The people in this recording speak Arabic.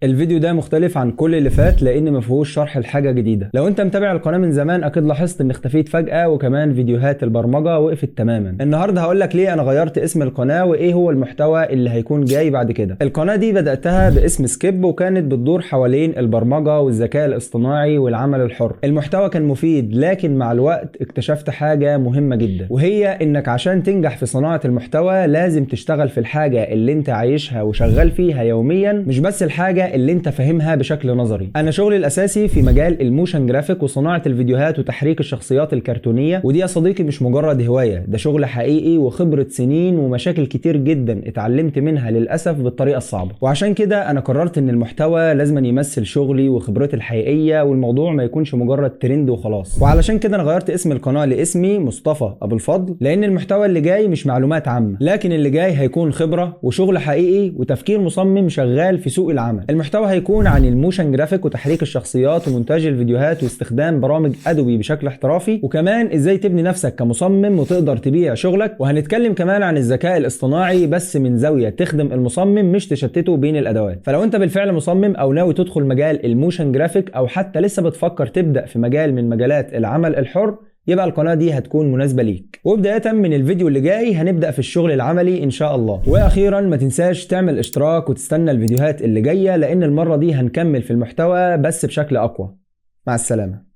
الفيديو ده مختلف عن كل اللي فات لان ما فيهوش شرح لحاجه جديده. لو انت متابع القناه من زمان اكيد لاحظت ان اختفيت فجاه، وكمان فيديوهات البرمجه وقفت تماما. النهارده هقول لك ليه انا غيرت اسم القناه وايه هو المحتوى اللي هيكون جاي بعد كده. القناه دي بداتها باسم سكيب، وكانت بتدور حوالين البرمجه والذكاء الاصطناعي والعمل الحر. المحتوى كان مفيد، لكن مع الوقت اكتشفت حاجه مهمه جدا، وهي انك عشان تنجح في صناعه المحتوى لازم تشتغل في الحاجه اللي انت عايشها وشغال فيها يوميا، مش بس الحاجه اللي انت فاهمها بشكل نظري. انا شغلي الاساسي في مجال الموشن جرافيك وصناعه الفيديوهات وتحريك الشخصيات الكرتونيه، ودي يا صديقي مش مجرد هوايه، ده شغل حقيقي وخبره سنين ومشاكل كتير جدا اتعلمت منها للاسف بالطريقه الصعبه. وعشان كده انا قررت ان المحتوى لازم يمثل شغلي وخبرتي الحقيقيه، والموضوع ما يكونش مجرد ترند وخلاص. وعلشان كده انا غيرت اسم القناه لاسمي مصطفى ابو الفضل، لان المحتوى اللي جاي مش معلومات عامه، لكن اللي جاي هيكون خبره وشغل حقيقي وتفكير مصمم شغال في سوق العمل. المحتوى هيكون عن الموشن جرافيك وتحريك الشخصيات ومونتاج الفيديوهات واستخدام برامج ادوبي بشكل احترافي، وكمان ازاي تبني نفسك كمصمم وتقدر تبيع شغلك. وهنتكلم كمان عن الذكاء الاصطناعي بس من زاويه تخدم المصمم مش تشتته بين الادوات. فلو انت بالفعل مصمم او ناوي تدخل مجال الموشن جرافيك، او حتى لسه بتفكر تبدا في مجال من مجالات العمل الحر، يبقى القناة دي هتكون مناسبة ليك. وبداية من الفيديو اللي جاي هنبدأ في الشغل العملي إن شاء الله. وأخيرا ما تنساش تعمل اشتراك وتستنى الفيديوهات اللي جاية، لأن المرة دي هنكمل في المحتوى بس بشكل أقوى. مع السلامة.